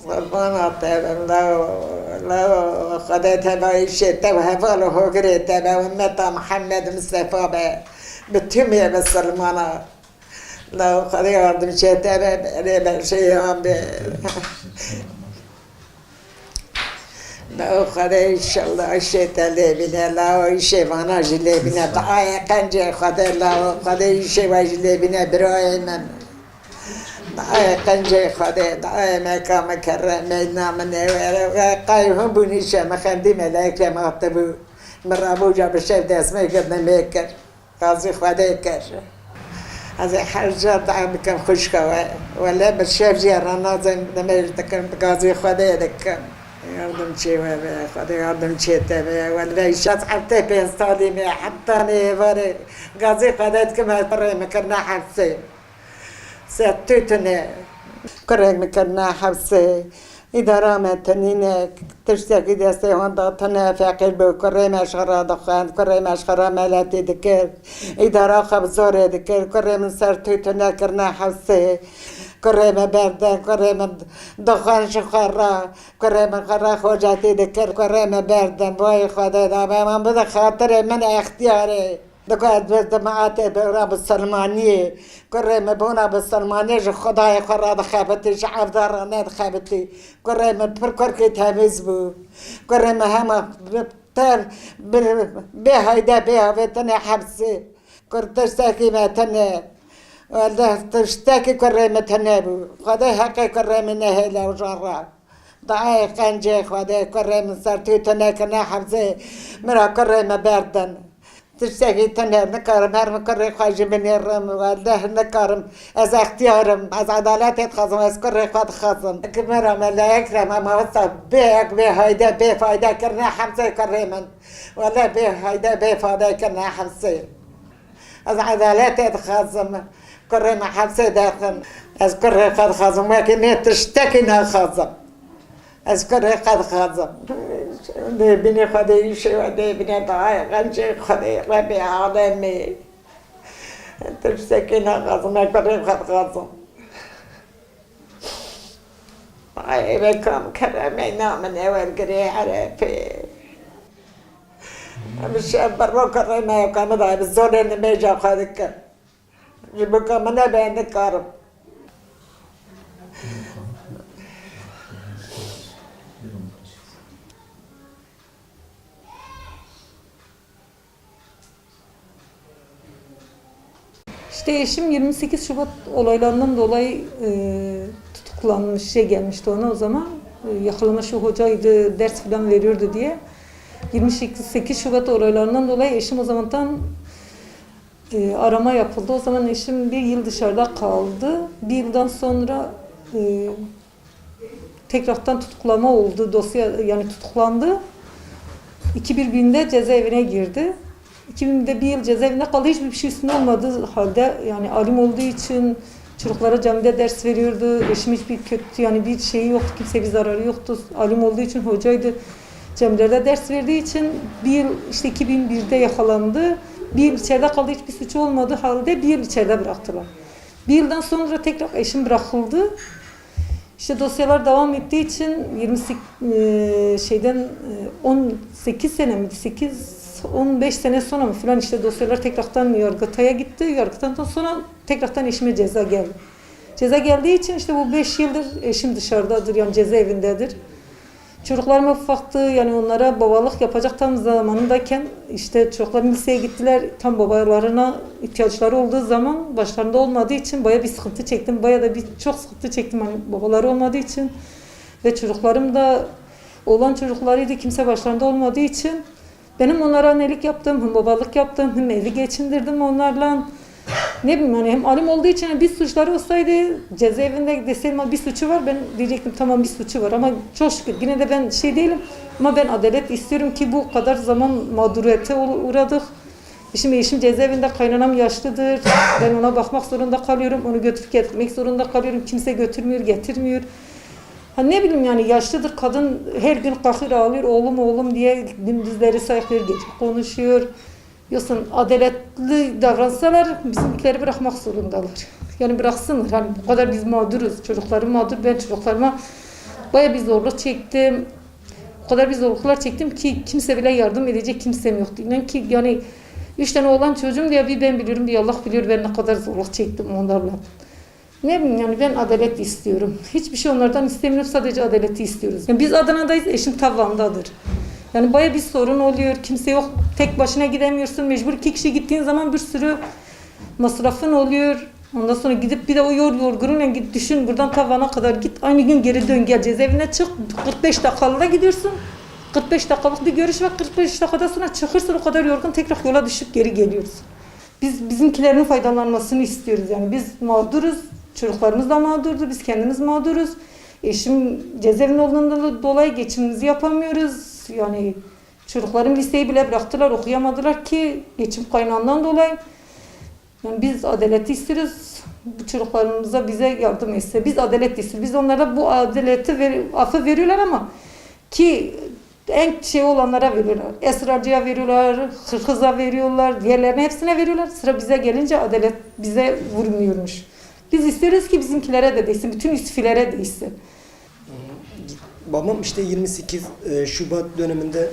قربانة تبع لو خدتها بعيشتها وهفاله هجرتها ومتى محمد مصطفى بتمي بالسلمانة لو خدي يردم شتها بشيء لو خدي إن شاء الله الشتاء لبنا لو إشي وانا جلبنا دعاء قنجة خدي لو خدي إشي وجلبنا برايمن قنجة خدا دعاء مكان كرمنا من قايهم بنيشة مخندي ملاك ما تبو مرابو جاب الشيف داس ما يقدر ميكر قاضي خدا كر هذا حاجة دعاء كم خشكوا ولا بالشيف جيرانا زي نمر تكن قاضي خدا دك يردم شيء خدا يردم شيء تبع ولا يشات حتى بيستادي ما حتى نيفر قاضي خدا كم هالبرة مكرنا حفصي ستوتنا كرهك مكرنا حبسي إذا رامت تنينة تشتكي دستي هنداتنا في قلب كره مشغرة دخان كره مشغرة ملاتي ذكر إذا راخب زوري ذكر كره من سرتوتنا كرنا حبسي كره مبردة كره من دخان شخرة كره من خرا خوجاتي ذكر كره مبردة باي خدا دابا من بده خاطر من اختياري دقائق جماعات براب السلمانية كره مبونا بالسلمانية جو خداي خرا دخابتي شعب دارنا دخابتي كره مبركر كتاميز بو كره مهما بتر بهايدا بها بتنا حبسي كره تشتكي ما تنا ولا تشتكي كره ما تنا بو خداي حقي كره من هلا وجرا دقائق قنجة خداي كره من سرتي تنا كنا حبسي مرا كره مبردن تشتكي تنها نكرم هر مكرر خارج من الرم والله نكرم از اختيارم از عدالت خازم از كرر خاد خازم كمرة ملاك رما ما وصل بيك بهايدا بفايدة كرنا حمزة كرمن ولا بهايدا بفايدة كرنا حمزة از عدالت خازم كرم حمزة داخل از كرر خاد خازم ولكن تشتكي انها خازم أذكر قد خاضم بني خدي شيء ودي بني طاي غنشي خدي ربي عالمي تشتكينا خاضم أذكر قد خاضم طاي بكم كرمينا من أول قري عرفي مش برو كرمي وكم ضاي بالزول إن ما جا خدك جبك من أبين كارم İşte eşim 28 Şubat olaylarından dolayı tutuklanmış gelmişti ona o zaman. Yakalama şu hocaydı, ders falan veriyordu diye. 28 Şubat olaylarından dolayı eşim o zamandan arama yapıldı. O zaman eşim bir yıl dışarıda kaldı. Bir yıldan sonra tekrardan tutuklama oldu. Dosya yani tutuklandı. 2001'de cezaevine girdi. 2000'de bir yıl cezaevinde kaldı. Hiçbir şey üstüne olmadığı halde yani alim olduğu için çocuklara camide ders veriyordu. Eşim hiçbir kötü yani bir şeyi yoktu. Kimseye bir zararı yoktu. Alim olduğu için hocaydı. Camilerde ders verdiği için bir yıl işte 2001'de yakalandı. Bir yıl içeride kaldı. Hiçbir suçu olmadığı halde bir yıl içeride bıraktılar. Bir yıldan sonra tekrar eşim bırakıldı. İşte dosyalar devam ettiği için 18 sene miydi? 15 sene sonra mı filan işte dosyalar tekrardan Yargıtay'a gitti. Yargıtay'dan sonra tekrardan eşime ceza geldi. Ceza geldiği için işte bu 5 yıldır eşim dışarıdadır yani cezaevindedir. Çocuklarım ufaktı yani onlara babalık yapacak tam zamanındayken işte çocuklarım liseye gittiler. Tam babalarına ihtiyaçları olduğu zaman başlarında olmadığı için bayağı bir sıkıntı çektim. Bayağı da çok sıkıntı çektim hani babaları olmadığı için. Ve çocuklarım da oğlan çocuklarıydı kimse başlarında olmadığı için. Benim onlara annelik yaptım, hem babalık yaptım, hem evi geçindirdim onlarla. Ne bileyim hani hem alim olduğu için bir suçları olsaydı cezaevinde deseydim bir suçu var ben diyecektim tamam bir suçu var ama çok şükür yine de ben şey değilim ama ben adalet istiyorum ki bu kadar zaman mağduriyete uğradık. Şimdi eşim cezaevinde kaynanam yaşlıdır. Ben ona bakmak zorunda kalıyorum, onu götürüp getirmek zorunda kalıyorum. Kimse götürmüyor, getirmiyor. Ha ne bileyim yani yaşlıdır kadın her gün kalkır ağlıyor oğlum oğlum diye gündüzleri sayıklıyor gece konuşuyor. Diyorsun adaletli davransalar bizimkileri bırakmak zorundalar. Yani bıraksınlar hani bu kadar biz mağduruz çocuklarım mağdur ben çocuklarıma Bayağı bir zorluk çektim. O kadar bir zorluklar çektim ki kimse bile yardım edecek kimsem yoktu. İnan ki yani 3 tane oğlan çocuğum diye bir ben biliyorum, bir Allah biliyor ben ne kadar zorluk çektim onlarla. Ne bileyim yani ben adalet istiyorum. Hiçbir şey onlardan istemiyoruz, sadece adaleti istiyoruz. Yani biz Adana'dayız, eşim Tavan'dadır. Yani bayağı bir sorun oluyor, kimse yok, tek başına gidemiyorsun, mecbur 2 kişi gittiğin zaman bir sürü masrafın oluyor. Ondan sonra gidip bir de o yorgunla git düşün buradan Tavan'a kadar git, aynı gün geri dön gel, cezaevine çık, 45 dakikada gidiyorsun. 45 dakikalık bir görüş var, 45 dakikada sonra çıkırsın, o kadar yorgun tekrar yola düşüp geri geliyoruz. Biz bizimkilerin faydalanmasını istiyoruz yani biz mağduruz, çocuklarımız da mağdurdu, biz kendimiz mağduruz. Eşim cezaevinde olduğundan dolayı geçimimizi yapamıyoruz. Yani çocuklarım liseyi bile bıraktılar, okuyamadılar ki geçim kaynağından dolayı. Yani biz adaleti istiyoruz. Bu çocuklarımıza bize yardım etse. Biz adalet istiyoruz. Biz onlara bu adaleti affı veriyorlar ama ki en şey olanlara veriyorlar. Esrarcıya veriyorlar, hırkıza veriyorlar, diğerlerine hepsine veriyorlar. Sıra bize gelince adalet bize vurmuyormuş. Biz istiyoruz ki bizimkilere de değsin, bütün üsfilere değsin. Babam işte 28 Şubat döneminde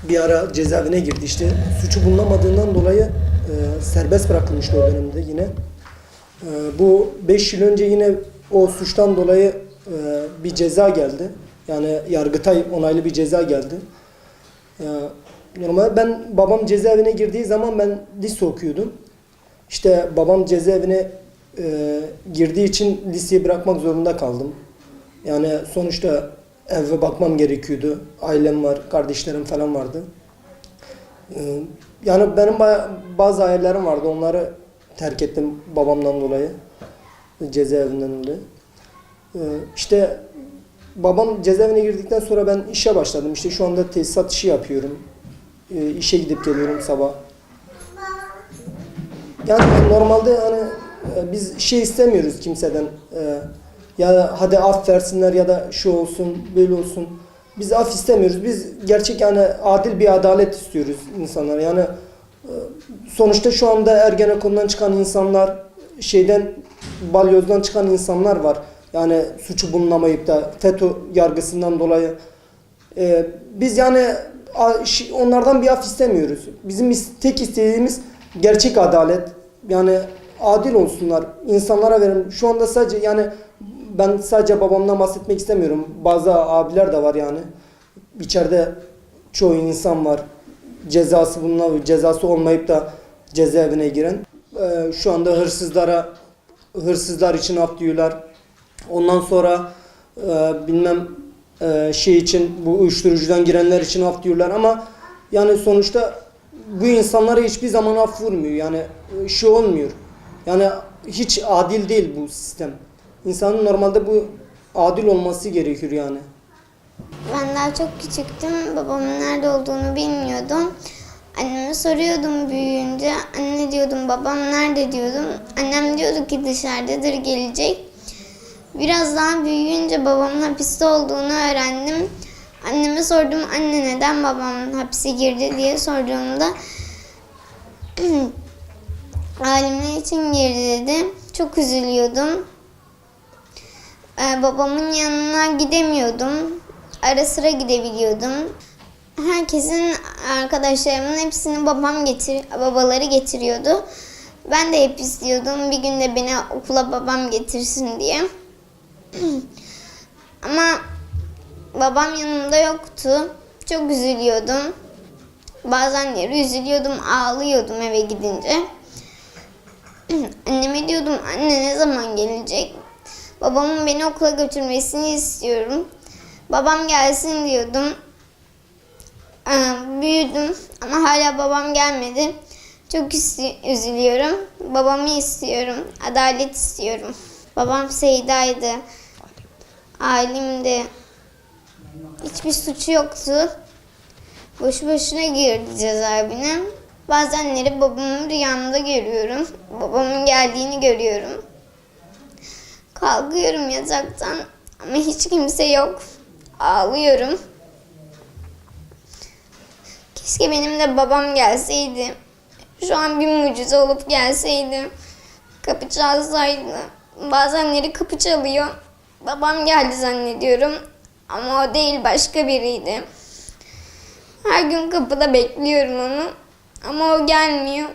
bir ara cezaevine girdi. İşte suçu bulunamadığından dolayı serbest bırakılmıştı o dönemde yine. Bu 5 yıl önce yine o suçtan dolayı bir ceza geldi. Yani Yargıtay onaylı bir ceza geldi. Normalde babam cezaevine girdiği zaman ben lise okuyordum. İşte babam cezaevine girdiği için liseyi bırakmak zorunda kaldım. Yani sonuçta eve bakmam gerekiyordu. Ailem var, kardeşlerim falan vardı. Yani benim bazı hayallerim vardı. Onları terk ettim babamdan dolayı. Cezaevinden dolayı. İşte babam cezaevine girdikten sonra ben işe başladım. İşte şu anda tesisat işi yapıyorum. İşe gidip geliyorum sabah. Yani normalde hani biz şey istemiyoruz kimseden. Ya hadi af versinler ya da şu olsun, böyle olsun. Biz af istemiyoruz. Biz gerçek yani adil bir adalet istiyoruz insanlara. Yani sonuçta şu anda Ergenekon'dan çıkan insanlar, Balyoz'dan çıkan insanlar var. Yani suçu bulunamayıp da FETÖ yargısından dolayı. Biz yani onlardan bir af istemiyoruz. Bizim tek istediğimiz gerçek adalet. Yani adil olsunlar. İnsanlara verin. Şu anda sadece yani ben sadece babamdan bahsetmek istemiyorum. Bazı abiler de var yani. İçeride çoğu insan var. Cezası olmayıp da cezaevine giren. Şu anda hırsızlar için af diyorlar. Ondan sonra bu uyuşturucudan girenler için af diyorlar ama yani sonuçta bu insanlara hiçbir zaman af vurmuyor. Yani olmuyor. Yani hiç adil değil bu sistem. İnsanın normalde bu adil olması gerekiyor yani. Ben daha çok küçüktüm. Babamın nerede olduğunu bilmiyordum. Anneme soruyordum büyüyünce. Anne diyordum, babam nerede diyordum. Annem diyordu ki dışarıdadır, gelecek. Biraz daha büyüyünce babamın hapiste olduğunu öğrendim. Anneme sordum, anne neden babamın hapise girdi diye sorduğumda ailem ne için girdi dedi. Çok üzülüyordum. Babamın yanına gidemiyordum. Ara sıra gidebiliyordum. Herkesin, arkadaşlarımın hepsini babaları getiriyordu. Ben de hep istiyordum bir gün de beni okula babam getirsin diye. Ama babam yanımda yoktu. Çok üzülüyordum. Bazenleri üzülüyordum, ağlıyordum eve gidince. Anneme diyordum, anne ne zaman gelecek? Babamın beni okula götürmesini istiyorum. Babam gelsin diyordum. Büyüdüm ama hala babam gelmedi. Çok üzülüyorum. Babamı istiyorum. Adalet istiyorum. Babam Seyda'ydı. Ailemde hiçbir suçu yoktu. Boşu boşuna girdi cezaevine. Bazenleri babamı rüyamda görüyorum. Babamın geldiğini görüyorum. Kalkıyorum yataktan ama hiç kimse yok. Ağlıyorum. Keşke benim de babam gelseydi. Şu an bir mucize olup gelseydi. Kapı çalsaydı. Bazenleri kapı çalıyor. Babam geldi zannediyorum ama o değil, başka biriydi. Her gün kapıda bekliyorum onu ama o gelmiyor.